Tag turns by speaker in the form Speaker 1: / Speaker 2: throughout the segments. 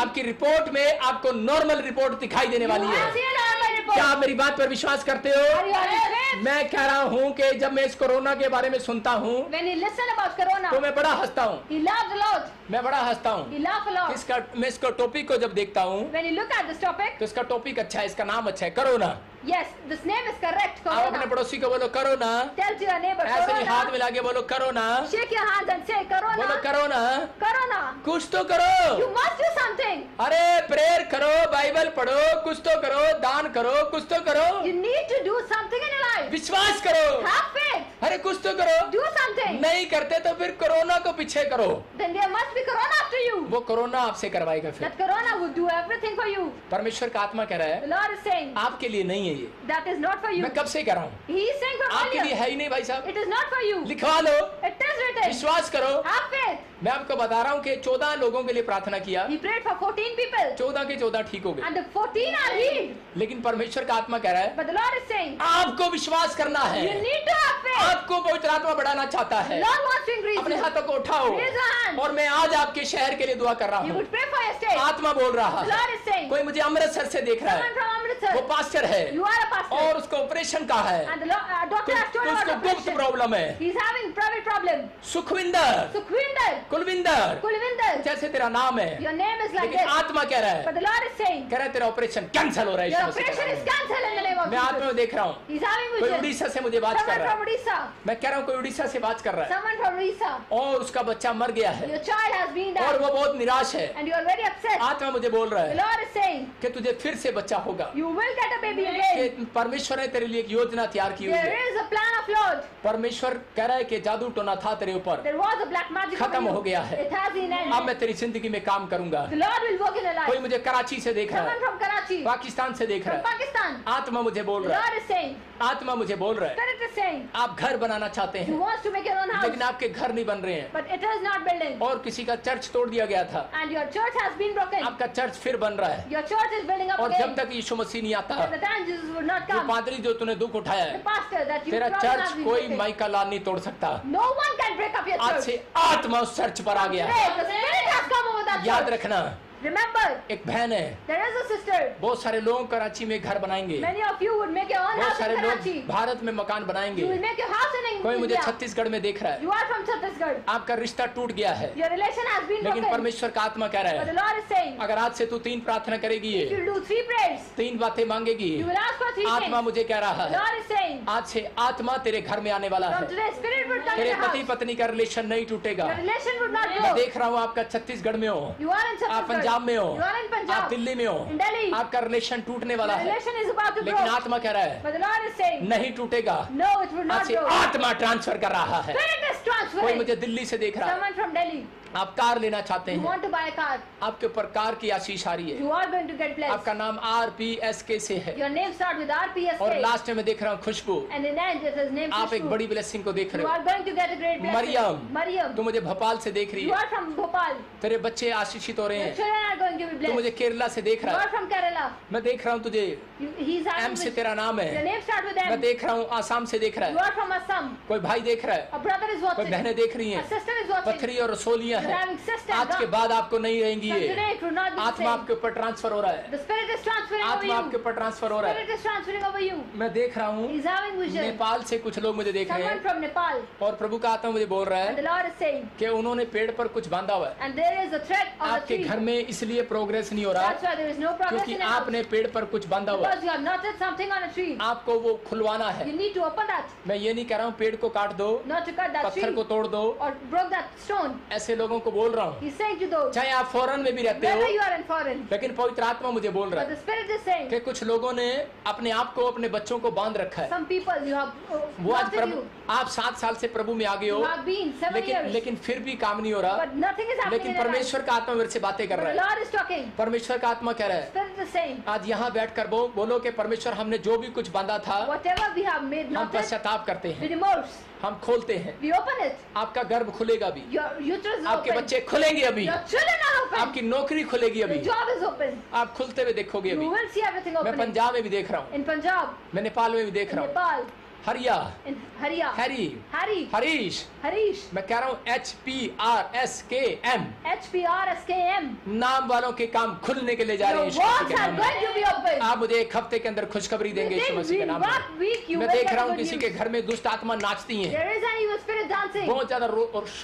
Speaker 1: आपकी रिपोर्ट में आपको नॉर्मल रिपोर्ट दिखाई देने वाली
Speaker 2: You
Speaker 1: है।
Speaker 2: will see a normal report.
Speaker 1: क्या आप मेरी बात पर विश्वास करते हो?
Speaker 2: Are you honest?
Speaker 1: मैं कह रहा हूँ कि जब मैं इस कोरोना के बारे में सुनता हूँ
Speaker 2: When he listened about corona,
Speaker 1: तो मैं बड़ा हंसता हूँ,
Speaker 2: he laughed a lot.
Speaker 1: मैं बड़ा हंसता हूँ।
Speaker 2: He laughed a lot.
Speaker 1: मैं इसको टॉपिक को जब देखता हूँ
Speaker 2: When you look at this topic,
Speaker 1: तो इसका टॉपिक अच्छा है, इसका नाम अच्छा है, corona.
Speaker 2: yes, this name is correct.
Speaker 1: आप अपने
Speaker 2: Corona.
Speaker 1: पड़ोसी को बोलो corona,
Speaker 2: Tell to your neighbor,
Speaker 1: ऐसे ही हाथ
Speaker 2: corona.
Speaker 1: मिला के बोलो corona,
Speaker 2: Shake your hands and say,
Speaker 1: बोलो
Speaker 2: corona.
Speaker 1: Corona,
Speaker 2: Corona.
Speaker 1: कुछ तो करो।
Speaker 2: You must do something.
Speaker 1: अरे प्रेयर करो, बाइबल पढ़ो, कुछ तो करो, दान करो, कुछ तो करो,
Speaker 2: You need to do something in your life.
Speaker 1: विश्वास करो,
Speaker 2: Have faith.
Speaker 1: अरे कुछ तो करो।
Speaker 2: Do something.
Speaker 1: नहीं करते तो फिर कोरोना को पीछे करो,
Speaker 2: Then there must be corona after you.
Speaker 1: वो कोरोना आपसे करवाएगा। फिर
Speaker 2: That corona would do everything for you.
Speaker 1: परमेश्वर का आत्मा कह रहा
Speaker 2: The
Speaker 1: है
Speaker 2: Lord is saying,
Speaker 1: आपके लिए नहीं है ये।
Speaker 2: that is not for you.
Speaker 1: मैं कब से कह रहा हूँ,
Speaker 2: He is saying from
Speaker 1: आपके लिए
Speaker 2: earlier,
Speaker 1: है ही नहीं भाई साहब।
Speaker 2: it is not for you.
Speaker 1: लिखवा लो,
Speaker 2: It is written.
Speaker 1: विश्वास करो।
Speaker 2: Have faith.
Speaker 1: मैं आपको बता रहा हूँ कि 14 लोगों के लिए प्रार्थना किया,
Speaker 2: He prayed for 14 people.
Speaker 1: 14 के 14 ठीक हो गए,
Speaker 2: And the 14 are healed.
Speaker 1: लेकिन परमेश्वर का आत्मा कह रहा है
Speaker 2: But the Lord is saying,
Speaker 1: आपको विश्वास करना
Speaker 2: you
Speaker 1: है,
Speaker 2: need to have faith.
Speaker 1: आपको पवित्र आत्मा बढ़ाना चाहता
Speaker 2: The
Speaker 1: है।
Speaker 2: Lord wants to increase
Speaker 1: अपने
Speaker 2: you.
Speaker 1: हाथों को उठाओ
Speaker 2: Raise your hand.
Speaker 1: और मैं आज आपके शहर के लिए दुआ कर रहा
Speaker 2: You
Speaker 1: हूँ।
Speaker 2: would pray for your state.
Speaker 1: आत्मा बोल रहा
Speaker 2: The
Speaker 1: है,
Speaker 2: Lord is saying,
Speaker 1: कोई मुझे अमृतसर से देख रहा
Speaker 2: someone
Speaker 1: है,
Speaker 2: from Amritsar,
Speaker 1: वो पास्टर है
Speaker 2: you are a pastor.
Speaker 1: और उसको ऑपरेशन का है,
Speaker 2: And the doctor has
Speaker 1: तो
Speaker 2: told
Speaker 1: उसको
Speaker 2: about
Speaker 1: गुप्त
Speaker 2: operation.
Speaker 1: प्रॉब्लम है।
Speaker 2: He's having private problem.
Speaker 1: Sukhvinder,
Speaker 2: Sukhvinder,
Speaker 1: Kulwinder,
Speaker 2: Kulvinder,
Speaker 1: जैसे तेरा नाम है,
Speaker 2: your name is like
Speaker 1: लेकिन
Speaker 2: this.
Speaker 1: आत्मा कह रहा
Speaker 2: But
Speaker 1: है,
Speaker 2: the Lord is saying,
Speaker 1: कह रहा है तेरा ऑपरेशन कैंसिल हो रहा है
Speaker 2: your
Speaker 1: यीशु मसीह के
Speaker 2: operation
Speaker 1: नाम
Speaker 2: is
Speaker 1: में।
Speaker 2: cancelled in the name of
Speaker 1: मैं आत्मा
Speaker 2: Jesus.
Speaker 1: में देख रहा हूँ,
Speaker 2: He's having
Speaker 1: कोई
Speaker 2: vision.
Speaker 1: उड़ीसा से मुझे बात कर
Speaker 2: Someone
Speaker 1: रहा
Speaker 2: from
Speaker 1: है,
Speaker 2: Odisha.
Speaker 1: मैं कह रहा हूँ कोई उड़ीसा से बात कर रहा है
Speaker 2: Someone from Odisha.
Speaker 1: और उसका बच्चा मर गया है
Speaker 2: Your child has been
Speaker 1: और
Speaker 2: died.
Speaker 1: वो बहुत निराश है।
Speaker 2: And you are very upset.
Speaker 1: आत्मा मुझे बोल रहा
Speaker 2: The
Speaker 1: है
Speaker 2: Lord is saying,
Speaker 1: कि तुझे फिर से बच्चा होगा,
Speaker 2: you will get a baby again.
Speaker 1: कि परमेश्वर ने तेरे लिए एक योजना तैयार की हुई
Speaker 2: There
Speaker 1: है।
Speaker 2: is a plan of Lord.
Speaker 1: परमेश्वर कह रहा है कि जादू टोना था तेरे ऊपर,
Speaker 2: There was a black magic
Speaker 1: खत्म
Speaker 2: over
Speaker 1: हो
Speaker 2: you.
Speaker 1: गया है।
Speaker 2: It has been
Speaker 1: अब
Speaker 2: ended.
Speaker 1: मैं तेरी जिंदगी में काम करूंगा।
Speaker 2: The Lord will work in your
Speaker 1: कोई
Speaker 2: life.
Speaker 1: मुझे कराची से देख रहा
Speaker 2: Someone
Speaker 1: है,
Speaker 2: from Karachi,
Speaker 1: पाकिस्तान से देख
Speaker 2: from
Speaker 1: रहा है,
Speaker 2: Pakistan.
Speaker 1: आत्मा मुझे बोल
Speaker 2: The
Speaker 1: रहा है,
Speaker 2: Lord is saying,
Speaker 1: आत्मा मुझे बोल रहा है
Speaker 2: Spirit is saying,
Speaker 1: आप घर बनाना चाहते
Speaker 2: He
Speaker 1: हैं
Speaker 2: wants to make your own
Speaker 1: लेकिन
Speaker 2: house,
Speaker 1: आपके घर नहीं बन रहे हैं
Speaker 2: but it is not building.
Speaker 1: और किसी का चर्च तोड़ दिया गया था,
Speaker 2: And your church has been broken.
Speaker 1: आपका चर्च फिर बन रहा है
Speaker 2: Your church is building up
Speaker 1: और जब
Speaker 2: again.
Speaker 1: तक यीशु मसीह नहीं आता,
Speaker 2: At the time Jesus would not
Speaker 1: वो
Speaker 2: come.
Speaker 1: पादरी जो तूने दुख उठाया
Speaker 2: The
Speaker 1: है,
Speaker 2: pastor that you
Speaker 1: तेरा
Speaker 2: brought has
Speaker 1: चर्च
Speaker 2: been
Speaker 1: कोई
Speaker 2: broken.
Speaker 1: माइका लाल नहीं तोड़ सकता।
Speaker 2: No one can break up your
Speaker 1: आज
Speaker 2: church.
Speaker 1: से आत्मा उस चर्च पर आ गया है।
Speaker 2: Today, the Spirit has come over that
Speaker 1: याद
Speaker 2: church.
Speaker 1: रखना,
Speaker 2: Remember,
Speaker 1: एक बहन है,
Speaker 2: there is a sister.
Speaker 1: बहुत सारे लोग कराची में घर बनाएंगे,
Speaker 2: Many of you would make your own
Speaker 1: बहुत
Speaker 2: house
Speaker 1: सारे
Speaker 2: in
Speaker 1: लोग
Speaker 2: Karachi.
Speaker 1: भारत में मकान बनाएंगे।
Speaker 2: You will make your house in
Speaker 1: कोई मुझे
Speaker 2: India.
Speaker 1: छत्तीसगढ़ में देख रहा है,
Speaker 2: You are from Chhattisgarh.
Speaker 1: आपका रिश्ता टूट गया है,
Speaker 2: Your relation has been
Speaker 1: लेकिन
Speaker 2: broken.
Speaker 1: परमेश्वर का आत्मा कह रहा
Speaker 2: But the
Speaker 1: है
Speaker 2: Lord is saying,
Speaker 1: अगर आज से तू 3 प्रार्थना करेगी,
Speaker 2: if you do 3 prayers,
Speaker 1: 3 बातें मांगेगी,
Speaker 2: you will ask for 3
Speaker 1: आत्मा
Speaker 2: things.
Speaker 1: मुझे कह रहा
Speaker 2: The
Speaker 1: है
Speaker 2: Lord is saying,
Speaker 1: आज से आत्मा तेरे घर में आने वाला
Speaker 2: from
Speaker 1: है,
Speaker 2: today, Spirit would come in
Speaker 1: तेरे
Speaker 2: your
Speaker 1: पति
Speaker 2: house.
Speaker 1: पत्नी का रिलेशन नहीं टूटेगा।
Speaker 2: Your relation would not
Speaker 1: मैं
Speaker 2: go.
Speaker 1: देख रहा हूँ आपका छत्तीसगढ़ में हो,
Speaker 2: You are in
Speaker 1: आप
Speaker 2: Chhattisgarh.
Speaker 1: पंजाब में हो,
Speaker 2: You are in
Speaker 1: आप
Speaker 2: Punjab.
Speaker 1: दिल्ली में हो,
Speaker 2: In Delhi.
Speaker 1: आपका रिलेशन टूटने वाला
Speaker 2: Your
Speaker 1: है,
Speaker 2: relation is about to
Speaker 1: लेकिन
Speaker 2: grow.
Speaker 1: आत्मा कह रहा है
Speaker 2: But the Lord is saying,
Speaker 1: नहीं टूटेगा।
Speaker 2: no, it would
Speaker 1: आज
Speaker 2: not
Speaker 1: से
Speaker 2: grow.
Speaker 1: आत्मा ट्रांसफर कर रहा है।
Speaker 2: Spirit is
Speaker 1: कोई
Speaker 2: transferring.
Speaker 1: मुझे दिल्ली से देख रहा है,
Speaker 2: Someone from Delhi,
Speaker 1: आप कार लेना चाहते
Speaker 2: you
Speaker 1: हैं,
Speaker 2: want to buy a car.
Speaker 1: आपके ऊपर कार की आशीष आ रही है,
Speaker 2: You are going to get blessed.
Speaker 1: आपका नाम RPSK से है
Speaker 2: Your name starts with
Speaker 1: और
Speaker 2: RPSK.
Speaker 1: लास्ट में मैं देख रहा हूँ खुशबू,
Speaker 2: And in end, it is named
Speaker 1: आप एक
Speaker 2: Khushbu.
Speaker 1: बड़ी ब्लेसिंग को देख
Speaker 2: You
Speaker 1: रहे
Speaker 2: are
Speaker 1: हो।
Speaker 2: going to get a great blessing.
Speaker 1: Maryam,
Speaker 2: Mariam,
Speaker 1: तू मुझे भोपाल से देख रही
Speaker 2: you
Speaker 1: है,
Speaker 2: are from Bhopal.
Speaker 1: तेरे बच्चे आशीषित हो रहे
Speaker 2: Your
Speaker 1: हैं,
Speaker 2: children are going to be
Speaker 1: तू
Speaker 2: blessed.
Speaker 1: मुझे केरला से देख
Speaker 2: You
Speaker 1: रहा
Speaker 2: are
Speaker 1: है,
Speaker 2: from Kerala.
Speaker 1: मैं देख रहा हूँ तुझे
Speaker 2: He's
Speaker 1: M
Speaker 2: having
Speaker 1: से
Speaker 2: with-
Speaker 1: तेरा नाम
Speaker 2: Your
Speaker 1: है,
Speaker 2: name starts with
Speaker 1: मैं
Speaker 2: M.
Speaker 1: देख रहा हूँ आसाम से देख रहा
Speaker 2: You
Speaker 1: है,
Speaker 2: are from Assam.
Speaker 1: कोई भाई देख रहा है,
Speaker 2: A brother is
Speaker 1: कोई
Speaker 2: watching.
Speaker 1: बहनें देख रही
Speaker 2: A
Speaker 1: हैं,
Speaker 2: sister is watching.
Speaker 1: पथरी और रसोलियां
Speaker 2: You're
Speaker 1: हैं।
Speaker 2: having sister.
Speaker 1: आज के बाद आपको नहीं रहेंगी
Speaker 2: From
Speaker 1: ये,
Speaker 2: today, it will not be the
Speaker 1: आत्मा
Speaker 2: same.
Speaker 1: आपके ऊपर ट्रांसफर हो रहा है,
Speaker 2: The Spirit is transferring over
Speaker 1: आत्मा आपके
Speaker 2: you.
Speaker 1: ऊपर ट्रांसफर हो रहा है।
Speaker 2: Spirit is transferring over you.
Speaker 1: मैं देख रहा हूँ
Speaker 2: He's having vision.
Speaker 1: नेपाल से कुछ लोग मुझे देख रहे
Speaker 2: Someone
Speaker 1: हैं
Speaker 2: from Nepal.
Speaker 1: और प्रभु का आत्मा मुझे बोल रहा
Speaker 2: And the
Speaker 1: है
Speaker 2: Lord is saying,
Speaker 1: कि उन्होंने पेड़ पर कुछ बांधा हुआ है,
Speaker 2: and there is a threat on the
Speaker 1: आपके
Speaker 2: tree.
Speaker 1: घर में इसलिए प्रोग्रेस नहीं हो रहा
Speaker 2: That's why there is no progress
Speaker 1: क्योंकि
Speaker 2: in your house.
Speaker 1: आपने पेड़ पर कुछ बांधा हुआ है,
Speaker 2: Because you have knotted something on a tree.
Speaker 1: आपको वो खुलवाना है।
Speaker 2: You need to open that.
Speaker 1: मैं ये नहीं कह रहा हूँ पेड़ को काट दो,
Speaker 2: Not to cut that
Speaker 1: पत्थर
Speaker 2: tree
Speaker 1: को तोड़ दो,
Speaker 2: or broke that stone.
Speaker 1: ऐसे लोगों को बोल रहा हूँ,
Speaker 2: He's saying to those,
Speaker 1: चाहे आप फॉरेन में भी रहते
Speaker 2: whether
Speaker 1: हो,
Speaker 2: you are in foreign.
Speaker 1: लेकिन पवित्र आत्मा मुझे बोल रहा
Speaker 2: But
Speaker 1: है
Speaker 2: the Spirit is saying,
Speaker 1: कि कुछ लोगों ने अपने आप को अपने बच्चों को बांध रखा है।
Speaker 2: some people you have
Speaker 1: वो आज
Speaker 2: knotted
Speaker 1: प्रभु,
Speaker 2: you.
Speaker 1: आप 7 साल से प्रभु में आ गए
Speaker 2: You
Speaker 1: हो,
Speaker 2: have been 7 years.
Speaker 1: लेकिन फिर भी काम नहीं हो रहा।
Speaker 2: But nothing is happening
Speaker 1: लेकिन
Speaker 2: in your life.
Speaker 1: परमेश्वर का आत्मा मेरे से बातें कर
Speaker 2: But the
Speaker 1: रहा है।
Speaker 2: Lord is talking.
Speaker 1: परमेश्वर का आत्मा कह रहा है
Speaker 2: Spirit is saying,
Speaker 1: आज यहाँ बैठकर बोलो कि परमेश्वर हमने जो भी कुछ बांधा था
Speaker 2: whatever we have made
Speaker 1: हम
Speaker 2: knotted,
Speaker 1: पश्चाताप करते
Speaker 2: we
Speaker 1: हैं,
Speaker 2: remorse.
Speaker 1: हम खोलते हैं,
Speaker 2: We open it.
Speaker 1: आपका गर्भ खुलेगा भी,
Speaker 2: Your uterus is
Speaker 1: आपके
Speaker 2: open.
Speaker 1: बच्चे खुलेंगे अभी,
Speaker 2: Your children are open.
Speaker 1: आपकी नौकरी खुलेगी अभी,
Speaker 2: Your job is open.
Speaker 1: आप खुलते हुए देखोगे
Speaker 2: You
Speaker 1: अभी।
Speaker 2: will see everything
Speaker 1: मैं
Speaker 2: opening.
Speaker 1: पंजाब में भी देख रहा हूँ,
Speaker 2: In Punjab,
Speaker 1: मैं नेपाल में भी देख
Speaker 2: in
Speaker 1: रहा हूँ,
Speaker 2: Nepal,
Speaker 1: हरिया,
Speaker 2: in Hariya,
Speaker 1: Harry,
Speaker 2: Hari,
Speaker 1: Harish.
Speaker 2: Harish,
Speaker 1: मैं कह रहा हूँ HPRSKM,
Speaker 2: HPRSKM.
Speaker 1: नाम वालों के काम खुलने के लिए जा रहे
Speaker 2: Your
Speaker 1: हैं यीशु मसीह
Speaker 2: works
Speaker 1: के
Speaker 2: are
Speaker 1: नाम में।
Speaker 2: going to be opened.
Speaker 1: आप मुझे एक हफ्ते के अंदर खुशखबरी देंगे यीशु मसीह के नाम
Speaker 2: Within 1 week
Speaker 1: में।
Speaker 2: you
Speaker 1: मैं
Speaker 2: will
Speaker 1: देख
Speaker 2: get
Speaker 1: रहा हूँ
Speaker 2: good
Speaker 1: किसी
Speaker 2: news.
Speaker 1: के घर में दुष्ट आत्मा नाचती हैं,
Speaker 2: There is an evil spirit dancing.
Speaker 1: बहुत ज्यादा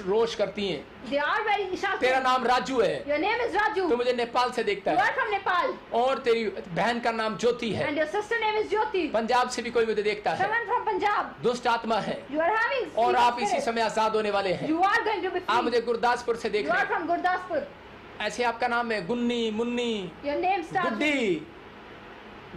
Speaker 1: रोष करती हैं।
Speaker 2: They are very
Speaker 1: तेरा
Speaker 2: shouting.
Speaker 1: नाम राजू है,
Speaker 2: Your name is Raju.
Speaker 1: तो मुझे नेपाल से देखता
Speaker 2: You
Speaker 1: है,
Speaker 2: are from Nepal.
Speaker 1: और तेरी बहन का नाम ज्योति है,
Speaker 2: And your sister name is Jyoti.
Speaker 1: Punjab से भी कोई मुझे देखता है।
Speaker 2: Someone from Punjab.
Speaker 1: दुष्ट आत्मा है,
Speaker 2: You are having
Speaker 1: और
Speaker 2: evil
Speaker 1: आप इसी
Speaker 2: spirit.
Speaker 1: समय आजाद होने वाले हैं।
Speaker 2: You are going to be
Speaker 1: आप
Speaker 2: free.
Speaker 1: मुझे गुरदासपुर से देख
Speaker 2: You
Speaker 1: रहे
Speaker 2: are
Speaker 1: हैं,
Speaker 2: from Gurdaspur.
Speaker 1: ऐसे आपका नाम है गुन्नी, Munni,
Speaker 2: Your name starts.
Speaker 1: Guddi,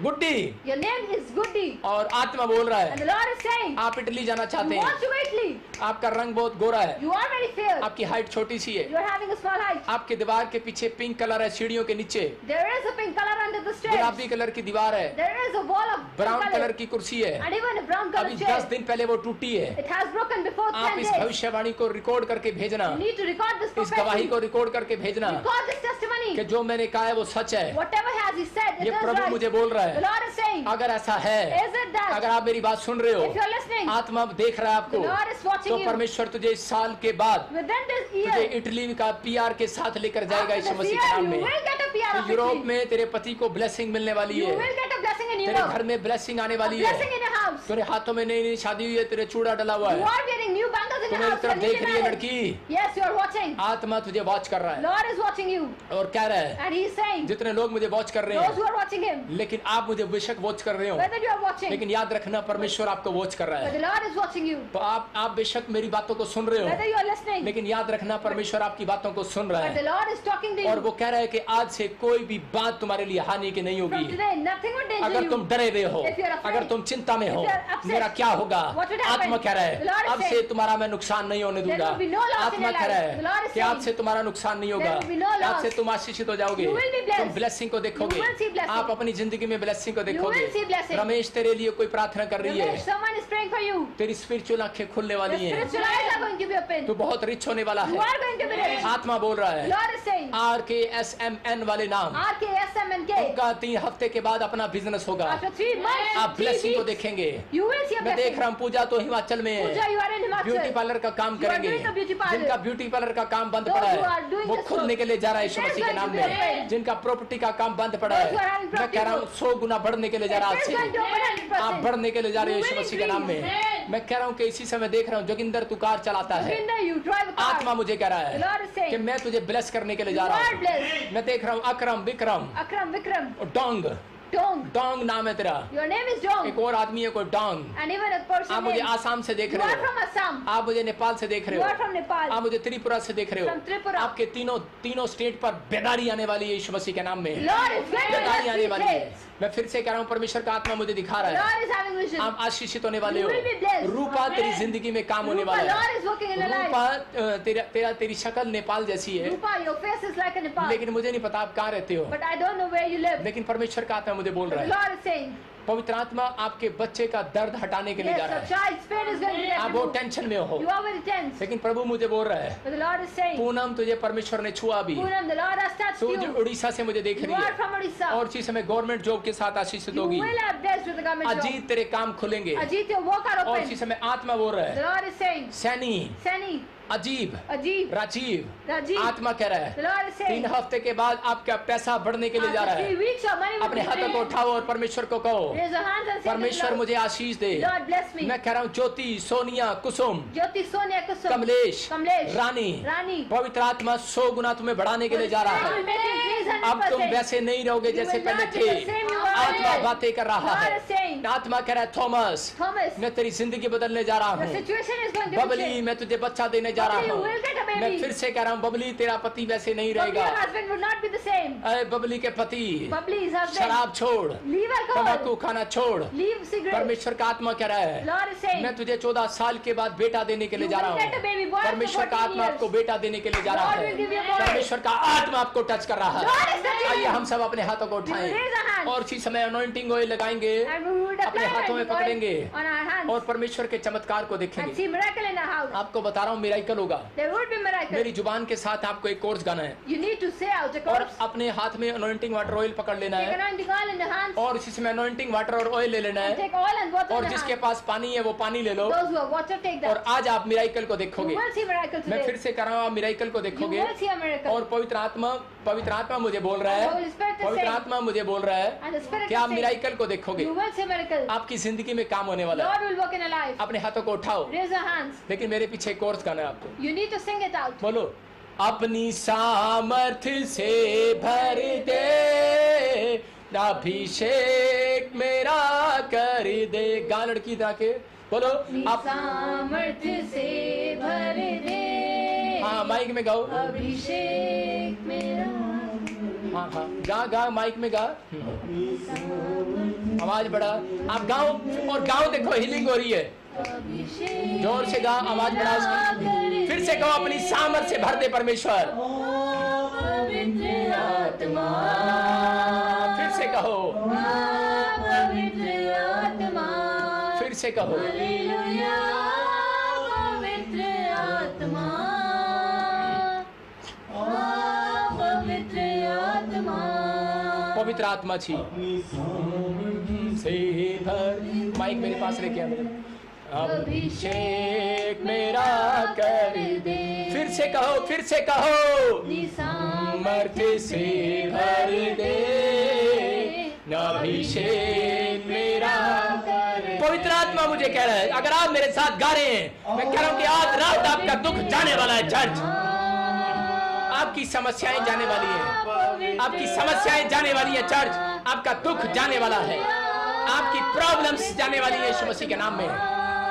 Speaker 1: Guddi,
Speaker 2: Your name is Goody.
Speaker 1: और आत्मा बोल रहा
Speaker 2: And
Speaker 1: है
Speaker 2: the Lord is saying,
Speaker 1: आप इटली जाना
Speaker 2: you
Speaker 1: चाहते
Speaker 2: want
Speaker 1: हैं,
Speaker 2: to Italy.
Speaker 1: आपका रंग बहुत गोरा है,
Speaker 2: You are very fair.
Speaker 1: आपकी हाइट छोटी सी है,
Speaker 2: You are having a small height.
Speaker 1: आपके दीवार के पीछे पिंक कलर है, सीढ़ियों के नीचे
Speaker 2: There is a pink color under the stairs.
Speaker 1: गुलाबी कलर की दीवार है,
Speaker 2: There is a wall of
Speaker 1: brown
Speaker 2: pink
Speaker 1: colour
Speaker 2: color.
Speaker 1: की कुर्सी है,
Speaker 2: And even a brown color
Speaker 1: अभी
Speaker 2: chair.
Speaker 1: 10 दिन पहले वो टूटी है।
Speaker 2: It has broken before
Speaker 1: आप
Speaker 2: 10
Speaker 1: इस
Speaker 2: days.
Speaker 1: भविष्यवाणी को रिकॉर्ड करके भेजना,
Speaker 2: You need to record this
Speaker 1: इस गवाही
Speaker 2: prophecy.
Speaker 1: को रिकॉर्ड करके भेजना
Speaker 2: Record this testimony.
Speaker 1: कि जो मैंने कहा है वो सच है।
Speaker 2: Whatever has he said, it
Speaker 1: ये
Speaker 2: is
Speaker 1: प्रभु
Speaker 2: right.
Speaker 1: मुझे बोल रहा
Speaker 2: The
Speaker 1: है,
Speaker 2: Lord is saying,
Speaker 1: अगर ऐसा है,
Speaker 2: is it that?
Speaker 1: अगर आप मेरी बात सुन रहे
Speaker 2: If you
Speaker 1: हो,
Speaker 2: are listening,
Speaker 1: आत्मा देख रहा है
Speaker 2: the
Speaker 1: आपको,
Speaker 2: Lord is watching
Speaker 1: तो
Speaker 2: you.
Speaker 1: परमेश्वर तुझे इस साल के बाद
Speaker 2: Within this
Speaker 1: तुझे
Speaker 2: year,
Speaker 1: इटली का PR के साथ लेकर जाएगा
Speaker 2: after
Speaker 1: यीशु
Speaker 2: this
Speaker 1: मसीह के
Speaker 2: year,
Speaker 1: नाम
Speaker 2: you
Speaker 1: में।
Speaker 2: will get a PR of
Speaker 1: Europe
Speaker 2: Italy.
Speaker 1: में तेरे पति को ब्लेसिंग मिलने वाली
Speaker 2: You
Speaker 1: है,
Speaker 2: will get a blessing in
Speaker 1: तेरे घर
Speaker 2: Europe.
Speaker 1: में ब्लेसिंग आने
Speaker 2: A
Speaker 1: वाली है,
Speaker 2: blessing in your house.
Speaker 1: तेरे हाथों में नई नई शादी हुई है, तेरे चूड़ा डला हुआ
Speaker 2: You
Speaker 1: है,
Speaker 2: are getting new bangles in
Speaker 1: तू
Speaker 2: your
Speaker 1: मेरी
Speaker 2: house.
Speaker 1: तरफ
Speaker 2: You are
Speaker 1: देख
Speaker 2: newly
Speaker 1: रही है
Speaker 2: married.
Speaker 1: लड़की,
Speaker 2: Yes, you are watching.
Speaker 1: आत्मा तुझे वॉच कर रहा है
Speaker 2: Lord is watching you.
Speaker 1: और कह रहा है
Speaker 2: And he is saying,
Speaker 1: जितने लोग मुझे वॉच कर रहे
Speaker 2: those
Speaker 1: हैं,
Speaker 2: who are watching him,
Speaker 1: लेकिन आप मुझे बेशक वॉच कर रहे हो,
Speaker 2: whether you are watching,
Speaker 1: लेकिन याद रखना परमेश्वर आपको वॉच कर रहा
Speaker 2: but the
Speaker 1: है।
Speaker 2: Lord is watching you.
Speaker 1: तो आप बेशक मेरी बातों को सुन रहे
Speaker 2: Whether
Speaker 1: हो,
Speaker 2: you are listening,
Speaker 1: लेकिन याद रखना परमेश्वर आपकी बातों को सुन रहा
Speaker 2: but the
Speaker 1: है,
Speaker 2: Lord is talking to
Speaker 1: और
Speaker 2: you.
Speaker 1: वो कह रहा है कि आज से कोई भी बात तुम्हारे लिए हानि की नहीं
Speaker 2: From
Speaker 1: होगी।
Speaker 2: today, nothing will danger
Speaker 1: अगर
Speaker 2: you.
Speaker 1: तुम डरे हुए हो,
Speaker 2: If you are afraid,
Speaker 1: अगर तुम चिंता में हो,
Speaker 2: if you are upset,
Speaker 1: मेरा क्या होगा,
Speaker 2: what would happen?
Speaker 1: आत्मा कह रहा
Speaker 2: The Lord
Speaker 1: है
Speaker 2: is
Speaker 1: अब से
Speaker 2: saying,
Speaker 1: तुम्हारा मैं नुकसान नहीं होने
Speaker 2: there
Speaker 1: दूंगा।
Speaker 2: will be no loss in
Speaker 1: आत्मा
Speaker 2: your
Speaker 1: कह रहा
Speaker 2: life. The Lord
Speaker 1: है
Speaker 2: is
Speaker 1: कि आज
Speaker 2: saying,
Speaker 1: से तुम्हारा नुकसान नहीं होगा,
Speaker 2: there will be no loss.
Speaker 1: आज से तुम आशीषित हो जाओगे,
Speaker 2: You will be blessed.
Speaker 1: तुम ब्लेसिंग को देखोगे,
Speaker 2: You will see blessing.
Speaker 1: आप अपनी जिंदगी में ब्लेसिंग को देखोगे।
Speaker 2: will see blessing.
Speaker 1: रमेश तेरे लिए कोई प्रार्थना कर रही
Speaker 2: Ramesh,
Speaker 1: है,
Speaker 2: someone is praying for you.
Speaker 1: तेरी स्पिरिचुअल आंखें खुलने
Speaker 2: Your
Speaker 1: वाली हैं,
Speaker 2: spiritual eyes are going to be open.
Speaker 1: तू बहुत रिच होने वाला
Speaker 2: You
Speaker 1: है।
Speaker 2: are going to be rich.
Speaker 1: आत्मा बोल रहा
Speaker 2: The
Speaker 1: है
Speaker 2: Lord is saying,
Speaker 1: RKSMN वाले नाम,
Speaker 2: RKSMNK.
Speaker 1: उनका 3 हफ्ते के बाद अपना बिजनेस होगा,
Speaker 2: After 3 months,
Speaker 1: आप
Speaker 2: 3
Speaker 1: ब्लेसिंग को
Speaker 2: weeks,
Speaker 1: देखेंगे।
Speaker 2: you will see a
Speaker 1: मैं देख
Speaker 2: blessing.
Speaker 1: रहा हूँ पूजा तो हिमाचल में
Speaker 2: Pooja,
Speaker 1: है,
Speaker 2: you are in
Speaker 1: beauty
Speaker 2: Himachal.
Speaker 1: Parlour का काम
Speaker 2: You are
Speaker 1: करेंगे,
Speaker 2: doing a beauty parlor.
Speaker 1: जिनका ब्यूटी पार्लर का काम बंद
Speaker 2: Those
Speaker 1: पड़ा
Speaker 2: who are
Speaker 1: है
Speaker 2: doing
Speaker 1: वो
Speaker 2: this
Speaker 1: खुलने
Speaker 2: work,
Speaker 1: के लिए जा रहा है यीशु
Speaker 2: it is
Speaker 1: मसीह के
Speaker 2: going
Speaker 1: नाम
Speaker 2: to be
Speaker 1: में।
Speaker 2: open.
Speaker 1: जिनका प्रॉपर्टी का काम बंद पड़ा
Speaker 2: Those who are
Speaker 1: है,
Speaker 2: having
Speaker 1: मैं कह रहा हूँ 100 गुना बढ़ने के लिए जा रहा है
Speaker 2: It
Speaker 1: आज
Speaker 2: is going to
Speaker 1: से।
Speaker 2: open 100%.
Speaker 1: आप बढ़ने के लिए जा रहे हो
Speaker 2: You
Speaker 1: यीशु
Speaker 2: will
Speaker 1: मसीह के नाम में।
Speaker 2: increase.
Speaker 1: मैं कह रहा हूँ कि इसी समय देख रहा हूँ जोगिंदर तू कार चलाता है,
Speaker 2: Joginder, you drive a car.
Speaker 1: आत्मा मुझे कह रहा
Speaker 2: The Lord
Speaker 1: है
Speaker 2: is saying,
Speaker 1: कि मैं तुझे ब्लेस करने के लिए जा
Speaker 2: you
Speaker 1: रहा
Speaker 2: are
Speaker 1: हूँ।
Speaker 2: blessed.
Speaker 1: मैं देख रहा हूँ अकरम, विक्रम
Speaker 2: Akram, Vikram,
Speaker 1: और डोंग,
Speaker 2: Dong.
Speaker 1: डोंग नाम है तेरा,
Speaker 2: Your name is Dong.
Speaker 1: एक और आदमी है कोई Dong.
Speaker 2: And even a person
Speaker 1: आप मुझे
Speaker 2: named,
Speaker 1: आसाम से देख
Speaker 2: you
Speaker 1: रहे
Speaker 2: are
Speaker 1: हो,
Speaker 2: from Assam.
Speaker 1: आप मुझे नेपाल से देख
Speaker 2: You
Speaker 1: रहे
Speaker 2: are
Speaker 1: हो,
Speaker 2: from Nepal.
Speaker 1: आप मुझे त्रिपुरा से देख रहे
Speaker 2: From
Speaker 1: हो।
Speaker 2: Tripura.
Speaker 1: आपके तीनों स्टेट पर बेदारी आने वाली है यीशु मसीह के नाम में।
Speaker 2: Lord is going to
Speaker 1: बेदारी आने
Speaker 2: bless
Speaker 1: वाली
Speaker 2: these
Speaker 1: है।
Speaker 2: days.
Speaker 1: मैं फिर से कह रहा हूँ परमेश्वर का आत्मा मुझे दिखा रहा है,
Speaker 2: Lord is having vision.
Speaker 1: आप आशीषित होने वाले
Speaker 2: You
Speaker 1: हो।
Speaker 2: will be blessed.
Speaker 1: रूपा तेरी जिंदगी में काम होने
Speaker 2: Rupa,
Speaker 1: वाला
Speaker 2: Lord
Speaker 1: है।
Speaker 2: is working in your life.
Speaker 1: रूपा तेरी शक्ल नेपाल जैसी है,
Speaker 2: Rupa, your face is like a Nepal.
Speaker 1: लेकिन मुझे नहीं पता आप कहाँ रहते हो,
Speaker 2: But I don't know where you live.
Speaker 1: लेकिन परमेश्वर का आत्मा मुझे बोल
Speaker 2: But
Speaker 1: रहा
Speaker 2: the
Speaker 1: है
Speaker 2: Lord is saying,
Speaker 1: पवित्र आत्मा आपके बच्चे का दर्द हटाने के लिए जा
Speaker 2: yes,
Speaker 1: रहा
Speaker 2: your
Speaker 1: है।
Speaker 2: child's pain is going to be
Speaker 1: आप बहुत
Speaker 2: removed.
Speaker 1: टेंशन में हो,
Speaker 2: You are very tense.
Speaker 1: लेकिन प्रभु मुझे बोल रहा है
Speaker 2: But the Lord is saying,
Speaker 1: Poonam तुझे परमेश्वर ने छुआ भी,
Speaker 2: Poonam, the Lord has touched
Speaker 1: तू जो
Speaker 2: you.
Speaker 1: उड़ीसा से मुझे देख
Speaker 2: You
Speaker 1: रही
Speaker 2: are
Speaker 1: है
Speaker 2: from Odisha.
Speaker 1: और इसी समय गवर्नमेंट जॉब के साथ आशीषित
Speaker 2: You
Speaker 1: होगी।
Speaker 2: will have blessed with the government job.
Speaker 1: Ajit तेरे काम खुलेंगे
Speaker 2: Ajit, your work are
Speaker 1: और इसी
Speaker 2: open.
Speaker 1: समय आत्मा बोल रहा
Speaker 2: The
Speaker 1: है
Speaker 2: Lord is saying,
Speaker 1: Saini,
Speaker 2: Sani,
Speaker 1: अजीब,
Speaker 2: Ajib,
Speaker 1: राजीव,
Speaker 2: Rajiv.
Speaker 1: आत्मा कह रहा
Speaker 2: The
Speaker 1: है
Speaker 2: Lord is saying,
Speaker 1: 3 हफ्ते के बाद आपका पैसा बढ़ने के लिए जा रहा
Speaker 2: after 3
Speaker 1: है।
Speaker 2: weeks, your money will
Speaker 1: अपने
Speaker 2: be
Speaker 1: हाथों को
Speaker 2: paid.
Speaker 1: उठाओ और परमेश्वर को कहो
Speaker 2: Raise your hands and say, to the
Speaker 1: परमेश्वर
Speaker 2: Lord,
Speaker 1: मुझे आशीष दे।
Speaker 2: Lord bless me.
Speaker 1: मैं कह रहा हूँ ज्योति, सोनिया, कुसुम,
Speaker 2: Jyoti, Sonia, Kusum,
Speaker 1: Kamlesh,
Speaker 2: Kamlesh,
Speaker 1: रानी,
Speaker 2: Rani.
Speaker 1: पवित्र आत्मा 100 गुना तुम्हें बढ़ाने के लिए जा रहा
Speaker 2: I will
Speaker 1: है।
Speaker 2: make you increase
Speaker 1: अब तुम
Speaker 2: 100%.
Speaker 1: वैसे नहीं रहोगे
Speaker 2: You
Speaker 1: जैसे
Speaker 2: will
Speaker 1: पहले
Speaker 2: not be
Speaker 1: थे।
Speaker 2: the same you were
Speaker 1: आत्मा
Speaker 2: earlier.
Speaker 1: बातें कर रहा
Speaker 2: God
Speaker 1: है,
Speaker 2: is saying,
Speaker 1: आत्मा कह रहा है थॉमस
Speaker 2: Thomas,
Speaker 1: मैं तेरी जिंदगी बदलने जा रहा
Speaker 2: your
Speaker 1: हूँ।
Speaker 2: situation is going to be
Speaker 1: Babli
Speaker 2: changed.
Speaker 1: मैं तुझे बच्चा देने जा
Speaker 2: Bubbly,
Speaker 1: रहा
Speaker 2: you
Speaker 1: हूँ।
Speaker 2: will get a baby.
Speaker 1: मैं फिर से कह रहा हूँ बबली तेरा पति वैसे नहीं
Speaker 2: Bubbly,
Speaker 1: रहेगा।
Speaker 2: your husband would not be the same.
Speaker 1: अरे बबली के पति
Speaker 2: Bubbly, his husband.
Speaker 1: शराब छोड़,
Speaker 2: Leave
Speaker 1: तंबाकू
Speaker 2: alcohol.
Speaker 1: खाना छोड़।
Speaker 2: Leave cigarettes.
Speaker 1: परमेश्वर का आत्मा कह रहा है
Speaker 2: Lord is saying,
Speaker 1: मैं तुझे 14 साल के बाद बेटा देने के लिए
Speaker 2: You
Speaker 1: जा
Speaker 2: will
Speaker 1: रहा
Speaker 2: get a baby boy
Speaker 1: हूँ।
Speaker 2: after
Speaker 1: परमेश्वर का
Speaker 2: 14
Speaker 1: आत्मा
Speaker 2: years.
Speaker 1: आपको बेटा देने के लिए जा रहा
Speaker 2: Lord will give you a
Speaker 1: है।
Speaker 2: boy.
Speaker 1: परमेश्वर का आत्मा आपको टच कर रहा
Speaker 2: Lord is
Speaker 1: है।
Speaker 2: touching you.
Speaker 1: आइए हम सब अपने हाथों को
Speaker 2: We will
Speaker 1: उठाएं
Speaker 2: raise our hands.
Speaker 1: और इसी समय अनॉइंटिंग ऑयल लगाएंगे,
Speaker 2: And we would
Speaker 1: अपने
Speaker 2: apply
Speaker 1: हाथों में
Speaker 2: anointing oil
Speaker 1: पकड़ेंगे
Speaker 2: on our hands.
Speaker 1: और परमेश्वर के चमत्कार को
Speaker 2: and
Speaker 1: देखेंगे।
Speaker 2: see miracle in a house.
Speaker 1: आपको बता रहा हूँ मिराकल होगा।
Speaker 2: There would be miracle.
Speaker 1: मेरी जुबान के साथ आपको एक कोर्स गाना है
Speaker 2: You need to say out a
Speaker 1: और
Speaker 2: course.
Speaker 1: अपने हाथ में अनॉइंटिंग वाटर ऑयल पकड़ लेना
Speaker 2: Take
Speaker 1: है
Speaker 2: anointing oil in the hands.
Speaker 1: और इसी समय अनॉइंटिंग वाटर और ऑयल ले लेना
Speaker 2: And
Speaker 1: है
Speaker 2: take oil and water
Speaker 1: और
Speaker 2: in the
Speaker 1: जिसके
Speaker 2: hands.
Speaker 1: पास पानी है वो पानी ले लो
Speaker 2: Those who have water, take
Speaker 1: और
Speaker 2: that.
Speaker 1: आज आप मिराकल को
Speaker 2: You
Speaker 1: देखोगे।
Speaker 2: will see miracle
Speaker 1: मैं फिर
Speaker 2: today.
Speaker 1: से कर रहा हूँ, आप मिराकल को
Speaker 2: You
Speaker 1: देखोगे
Speaker 2: will see a miracle.
Speaker 1: और पवित्र आत्मा मुझे बोल रहा
Speaker 2: The
Speaker 1: है,
Speaker 2: Holy Spirit is
Speaker 1: पवित्र
Speaker 2: saying,
Speaker 1: आत्मा मुझे बोल रहा है
Speaker 2: and the Spirit
Speaker 1: कि
Speaker 2: is
Speaker 1: आप
Speaker 2: saying,
Speaker 1: मिराकल को देखोगे।
Speaker 2: you will see miracle.
Speaker 1: आपकी जिंदगी में काम होने वाला है।
Speaker 2: Lord will work in your life.
Speaker 1: अपने हाथों को उठाओ,
Speaker 2: Raise your hands.
Speaker 1: लेकिन मेरे पीछे कोर्स गाना है आपको।
Speaker 2: You need to sing it out.
Speaker 1: बोलो, अपनी सामर्थ्य से भर दे, अभिषेक मेरा कर दे। गा लड़की तरह के बोलो, आप
Speaker 2: सामर्थ्य से भर दे,
Speaker 1: हाँ माइक में गाओ,
Speaker 2: अभिषेक मेरा।
Speaker 1: हाँ गा माइक में गा, आवाज बढ़ा, आप गाओ और गाओ, देखो हीलिंग हो रही है।
Speaker 2: अभिषेक
Speaker 1: जोर से गा, आवाज बढ़ा उसकी, फिर से कहो, अपनी सामर्थ्य से भर दे परमेश्वर।
Speaker 2: पवित्र आत्मा,
Speaker 1: फिर से कहो,
Speaker 2: पवित्र आत्मा,
Speaker 1: फिर से कहो,
Speaker 2: हालेलुया, पवित्र आत्मा, पवित्र आत्मा,
Speaker 1: पवित्र आत्मा छी से भर। माइक मेरे पास लेके आ, अभिषेक मेरा कर दे। फिर से कहो, फिर से कहो, सामर्थ्य से भर दे, अभिषेक मेरा कर दे। पवित्र आत्मा मुझे कह रहा है, अगर आप मेरे साथ गा रहे हैं, मैं कह रहा हूं कि आज रात आपका दुख जाने वाला है। चर्च, आपकी समस्याएं जाने वाली है, आपकी समस्याएं जाने वाली है। चर्च, आपका दुख जाने वाला है, आपकी प्रॉब्लम्स जाने वाली है यीशु मसीह के नाम में।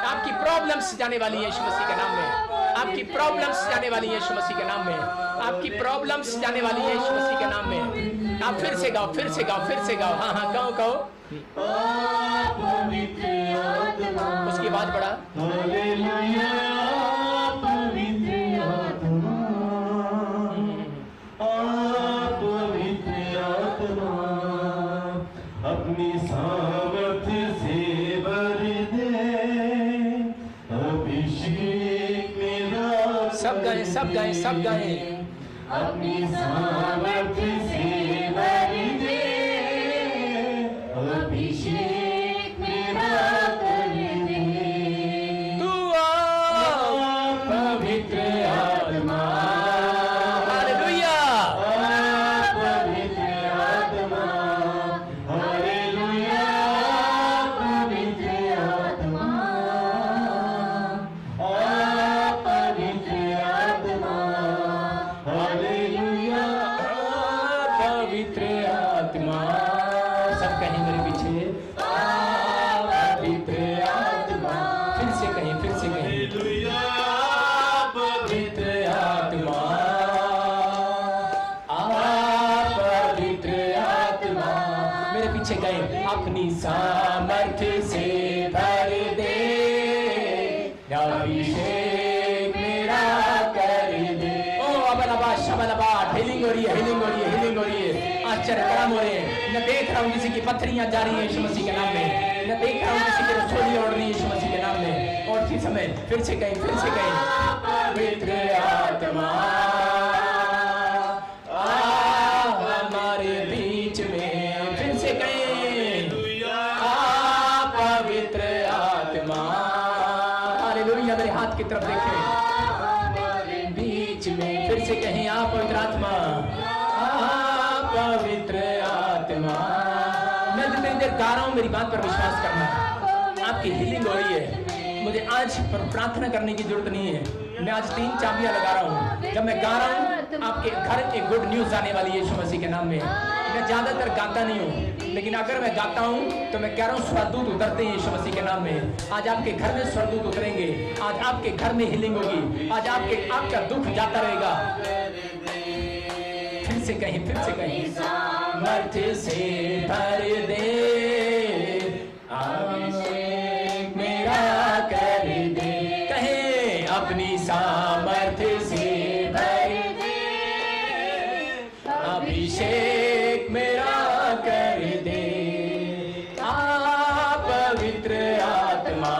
Speaker 1: आपकी प्रॉब्लम्स जाने वाली है यीशु मसीह के नाम में। आपकी प्रॉब्लम्स जाने वाली है यीशु मसीह के नाम में। आपकी प्रॉब्लम्स जाने वाली है यीशु मसीह के नाम में। आप फिर से गाओ, फिर से गाओ, फिर से गाओ। हाँ गाओ गाओ। उसकी आवाज बढ़ा,
Speaker 3: अपनी सामर्थ्य से भर दे, अभिषेक मेरा।
Speaker 1: सब गाएं, सब गाएं, सब गाएं।
Speaker 2: अपनी सामर्थ्य से भर दे, अभिषेक मेरा कर दे।
Speaker 1: तू आ पवित्र आत्मा, हालेलुया।
Speaker 3: पवित्र आत्मा, हालेलुया,
Speaker 2: पवित्र आत्मा,
Speaker 3: पवित्र आत्मा, हालेलुया,
Speaker 1: पवित्र आत्मा। सब कहीं मेरे पीछे, पवित्र आत्मा। फिर से कहीं, फिर से कहीं,
Speaker 3: हालेलुया,
Speaker 1: पवित्र आत्मा, पवित्र आत्मा। मेरे पीछे गए, अपनी सामर्थ्य से भर दे, अभिषेक मेरा कर दे। ओ अबलबा शबलबा, हीलिंग हो रही है, हीलिंग हो रही है, हीलिंग हो रही है। आश्चर्य कर्म हो रहे हैं। मैं देख रहा हूँ किसी की पत्थरियां जा रही है यीशु मसीह के नाम में। मैं देख रहा हूँ किसी की रसोई ओढ़ रही है यीशु मसीह के नाम में। और इसी समय फिर से कहीं, फिर से कहीं, पवित्र आत्मा हमारे बीच में। फिर से कहीं, पवित्र आत्मा, हालेलुया। मेरे हाथ की तरफ देखें, बीच में। फिर से कहीं, आप पवित्र आत्मा, पवित्र आत्मा। मैं जितनी देर गा रहा हूं, मेरी बात पर विश्वास करना। आपकी हीलिंग हो रही है। मुझे आज पर प्रार्थना करने की जरूरत नहीं है। मैं आज 3 चाबियां लगा रहा हूँ। जब मैं गा रहा हूँ, आपके घर एक गुड न्यूज आने वाली है यीशु मसीह के नाम में। मैं ज्यादातर गाता नहीं हूँ, लेकिन अगर मैं गाता हूँ तो मैं कह रहा हूँ स्वर्गदूत उतरते हैं यीशु मसीह के नाम में। आज आपके घर में स्वर्गदूत उतरेंगे। आज आपके घर में हीलिंग होगी। आज आपका दुख जाता रहेगा। फिर से कहीं, फिर से कहीं, सामर्थ्य से भर दे, अभिषेक मेरा कर दे। कहें, अपनी सामर्थ्य से भर दे, अभिषेक मेरा कर दे। पवित्र आत्मा,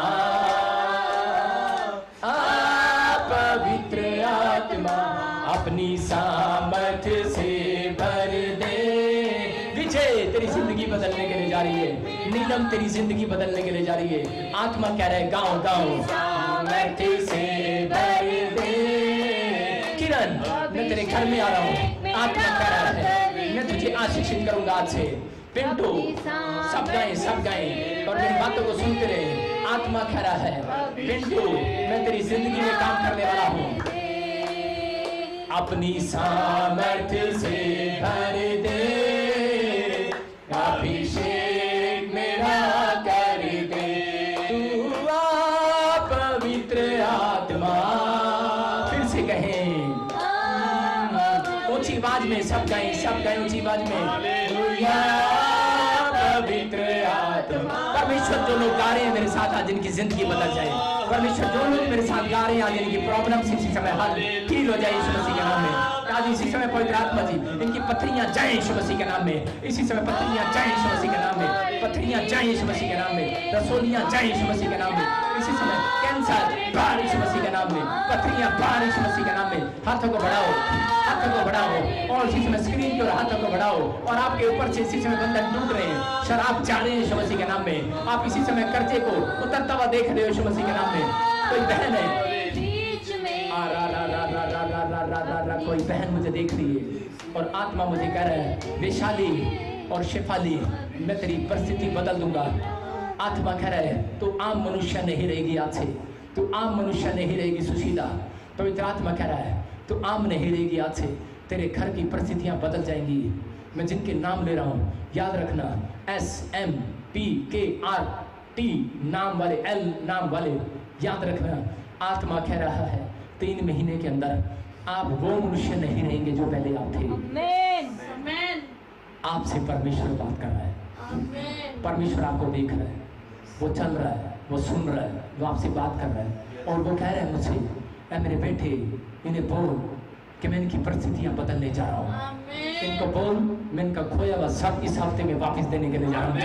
Speaker 1: पीछे तेरी जिंदगी बदलने के लिए जा रही है। नीलम तेरी जिंदगी बदलने के लिए जा रही है। आत्मा कह रहा है गाओ गाओ सामर्थ्य से भर दे। किरण मैं तेरे घर में आ रहा हूँ। आत्मा कह रहा है मैं तुझे आशीषित करूंगा आज से। पिंटू सब गाएं और मेरी बातों को सुनते रहे। आत्मा कह रहा है पिंटू मैं तेरी जिंदगी में काम करने वाला हूँ। अपनी सामर्थ्य से भर दे, अभिषेक मेरा कर दे। तू आ पवित्र आत्मा। फिर से कहें ऊंची आवाज में, सब गाएं ऊंची आवाज में। पवित्र आत्मा। परमेश्वर जो लोग गा रहे हैं मेरे साथ आज इनकी जिंदगी बदल जाए। परमेश्वर जो लोग मेरे साथ गा रहे हैं आज इनकी प्रॉब्लम इसी समय हल ठीक हो जाए यीशु मसीह के नाम में। आज इसी समय पवित्र आत्मा जी इनकी पत्थरियां जाएं यीशु मसीह के नाम में। इसी समय पत्थरियां जाएं यीशु मसीह के नाम में। पत्थरियां जाएं यीशु मसीह के नाम में। रसोलियां जाएं यीशु मसीह के नाम में। इसी समय कैंसर बाहर यीशु मसीह के नाम में। पत्थरियां बाहर यीशु मसीह के नाम में। हाथों को बढ़ाओ और इसी समय स्क्रीन की ओर हाथों को बढ़ाओ और आपके ऊपर से इसी समय बंधन टूट रहे हैं। शराब जा रहे हैं यीशु मसीह के नाम में। आप इसी समय कर्जे को उतरता हुआ देख रहे हो यीशु मसीह के नाम में। कोई बहन है कोई बहन मुझे देख रही है और आत्मा मुझे कह रहा है वैशाली और शेफाली मैं तेरी परिस्थिति बदल दूंगा। आत्मा कह रहा है तू आम मनुष्य नहीं रहेगी आज से। तू आम मनुष्य नहीं रहेगी सुशीला। पवित्र आत्मा कह रहा है तू आम नहीं रहेगी आज से। तेरे घर की परिस्थितियां बदल जाएंगी। मैं जिनके नाम ले रहा हूं याद रखना, SMPKRT नाम वाले, L नाम वाले याद रखना। आत्मा कह रहा है 3 महीने के अंदर आप वो मनुष्य नहीं रहेंगे जो पहले आप थे।
Speaker 2: आमीन।
Speaker 1: आपसे परमेश्वर बात कर रहा है।
Speaker 2: आमीन।
Speaker 1: परमेश्वर आपको देख रहा है, वो चल रहा है, वो सुन रहा है, वो आपसे बात कर रहा है और वो कह रहा है मुझसे ऐ मेरे बेटे इन्हें बोल कि मैं इनकी परिस्थितियां बदलने जा रहा हूँ। इनको बोल मैं इनका खोया हुआ सब इस हफ्ते में वापस देने के लिए जा रहा हूँ।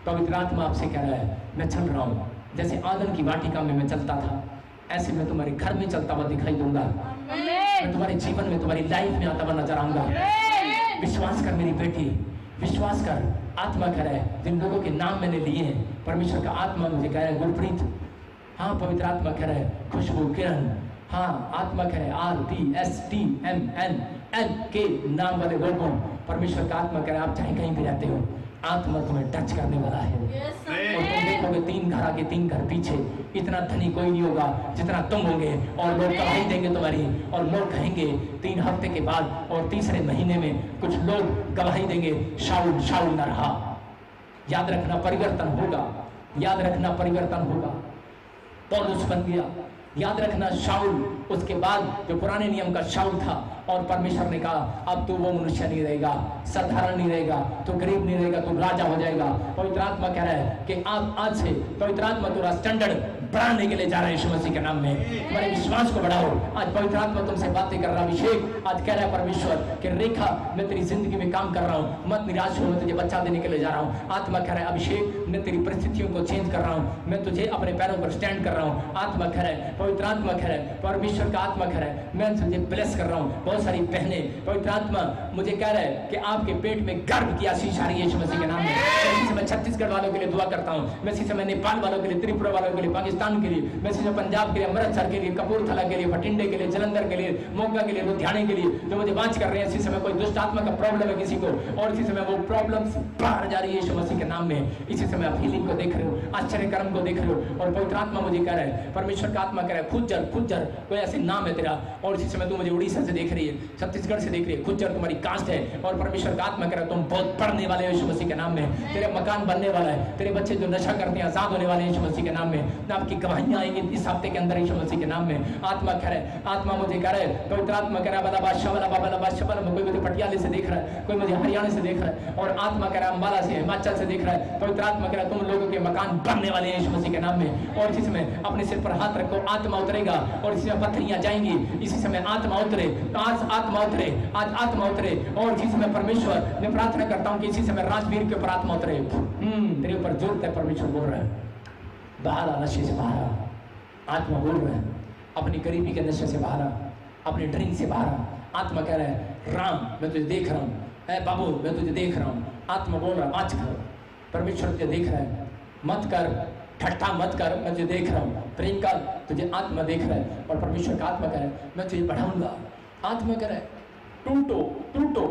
Speaker 1: पवित्र आत्मा आपसे कह रहा है मैं चल रहा हूँ। जैसे आदम की वाटिका में मैं चलता था ऐसे मैं तुम्हारे घर में चलता हुआ दिखाई दूंगा। मैं तुम्हारे जीवन में, तुम्हारी लाइफ में आता हुआ नजर आऊंगा। विश्वास कर मेरी बेटी, विश्वास कर। आत्मा कह रहा है जिन लोगों के नाम मैंने लिए हैं परमेश्वर का आत्मा मुझे कह रहा है गुरप्रीत, हाँ पवित्र आत्मा कह रहा है खुशबू, किरण, हाँ आत्मा कह रहा है RTSTMNLK नाम वाले लोगों। परमेश्वर का आत्मा कह रहा है आप चाहे कहीं भी रहते हो आत्मा तुम्हें टच करने वाला है। और तुम देखोगे 3 घर आगे 3 घर पीछे इतना धनी कोई नहीं होगा जितना तुम होंगे। और लोग गवाही देंगे तुम्हारी और लोग कहेंगे 3 हफ्ते के बाद और तीसरे महीने में कुछ लोग गवाही देंगे शाऊल शाऊल न रहा। याद रखना परिवर्तन होगा। याद रखना परिवर्तन होगा। पौलुस बन गया। याद रखना शाऊल उसके बाद जो पुराने नियम का शाऊल था और परमेश्वर ने कहा अब तू वो मनुष्य नहीं रहेगा, साधारण नहीं रहेगा, तू गरीब नहीं रहेगा, तू राजा हो जाएगा। पवित्र आत्मा कह रहा है कि आप आज से पवित्र आत्मा तेरा स्टैंडर्ड बढ़ाने के लिए जा रहा है यीशु मसीह के नाम में। तुम्हारे विश्वास को बढ़ाओ। आज पवित्र आत्मा तुमसे बातें कर रहा है। अभिषेक आज कह रहा है परमेश्वर कि रेखा मैं तेरी जिंदगी में काम कर रहा हूँ, मत निराश हो, मैं तुझे बच्चा देने के लिए जा रहा हूँ। आत्मा कह रहा है अभिषेक मैं तेरी परिस्थितियों को चेंज कर रहा हूँ, मैं तुझे अपने पैरों पर स्टैंड कर रहा हूँ। आत्मा कह रहा है, पवित्र आत्मा कह रहा है, परमेश्वर का आत्मा कह रहा है मैं तुझे ब्लेस कर रहा हूँ। बहुत सारी बहनें पवित्र आत्मा मुझे कह रहा है कि आपके पेट में गर्भ की आशीष आ रही है यीशु मसीह के नाम में। इसी समय छत्तीसगढ़ वालों के लिए दुआ करता हूँ। मैं इसी समय नेपाल वालों के लिए, त्रिपुरा वालों के लिए, पाकिस्तान के लिए, मैं इसी समय पंजाब के लिए, अमृतसर के लिए, कपूरथला के लिए, भटिंडे के लिए, जलंधर के लिए, मोगा के लिए, लुधियाने के लिए जो मुझे बात कर रहे हैं। इसी समय कोई दुष्ट आत्मा का प्रॉब्लम है किसी को और इसी समय वो प्रॉब्लम बाहर जा रही है यीशु मसीह के नाम में। इसी समय आप हीलिंग को देख रहे हो, आश्चर्य कर्म को देख रहे हो और पवित्र आत्मा मुझे कह रहा है, परमेश्वर का आत्मा कह रहा है खुज्जर खुज्जर कोई ऐसे नाम है तेरा। और इसी समय तू मुझे उड़ीसा से देख रही है, छत्तीसगढ़ से देख रही है, खुज्जर तुम्हारी कास्ट है और परमेश्वर का आत्मा कह रहा है तुम बहुत पढ़ने वाले हो यीशु मसीह के नाम में। तेरे मकान बनने वाला है, तेरे बच्चे जो नशा करते हैं आजाद होने वाले यीशु मसीह के नाम में। आपकी गवाहियां आएंगी इस हफ्ते के अंदर यीशु मसीह के नाम में। आत्मा कह रहा है, आत्मा मुझे कह रहा है, पवित्र आत्मा कह रहा है कोई मुझे पटियाले से देख रहा है, कोई मुझे हरियाणा से देख रहा है और आत्मा कह रहा है अम्बाला से, हिमाचल से देख रहा है। पवित्र आत्मा कह रहा है तुम लोगों के मकान बनने वाले हैं यीशु मसीह के नाम में। और इसी समय अपने सिर पर हाथ रखो, आत्मा उतरेगा और इसी समय पत्थरियां जाएंगी। इसी समय आत्मा उतरे, आज आत्मा उतरे, आज आत्मा उतरे। और इसी समय परमेश्वर मैं प्रार्थना करता हूँ कि इसी समय राजवीर के ऊपर आत्मा उतरे। तेरे ऊपर जरूरत है, परमेश्वर बोल रहा है बाहर आ, नशे से बाहर आ। आत्मा बोल रहा है अपनी गरीबी के नशे से बाहर आ, अपने ड्रिंक से बाहर आ। आत्मा कह रहा है राम मैं तुझे देख रहा हूँ, बाबू मैं तुझे देख रहा हूँ, आत्मा बोल रहा मत कर, परमेश्वर तुझे देख रहा है, मत कर, ठट्ठा मत कर, मैं तुझे देख रहा हूँ। प्रेम कर, तुझे आत्मा देख रहा है और परमेश्वर का आत्मा कह रहा है मैं तुझे बढ़ाऊंगा। आत्मा कह रहा है टूटो टूटो,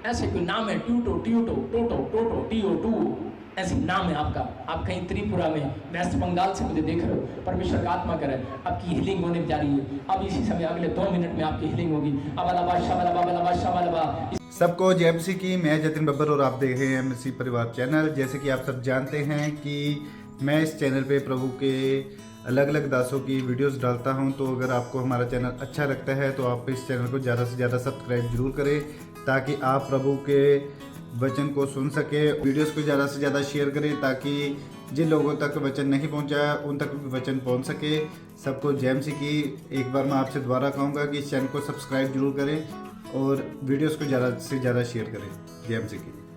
Speaker 1: ऐसे कोई नाम है ट्यूटो ट्यूटो टोटो टोटो टीओ टू, ऐसी नाम है आपका। आप कहीं त्रिपुरा में वेस्ट बंगाल से मुझे देख रहे हो, परमेश्वर का आत्मा कर रहा है आपकी हीलिंग होने जा रही है। अब इसी समय अगले 2 मिनट में आपकी हीलिंग होगी।
Speaker 4: सबको जय मसीह की। मैं जतिन बब्बर और आप देख रहे हैं मसीह परिवार चैनल। जैसे कि आप सब जानते हैं कि मैं इस चैनल पे प्रभु के अलग अलग दासों की वीडियोस डालता हूं, तो अगर आपको हमारा चैनल अच्छा लगता है तो आप इस चैनल को ज़्यादा से ज़्यादा सब्सक्राइब जरूर करें, ताकि आप प्रभु के वचन को सुन सके। वीडियोस को ज़्यादा से ज़्यादा शेयर करें ताकि जिन लोगों तक वचन नहीं पहुंचा उन तक भी वचन पहुंच सके। सबको जय मसीह की। एक बार मैं आपसे दोबारा कहूँगा कि इस चैनल को सब्सक्राइब जरूर करें और वीडियोस को ज़्यादा से ज़्यादा शेयर करें। जय मसीह की।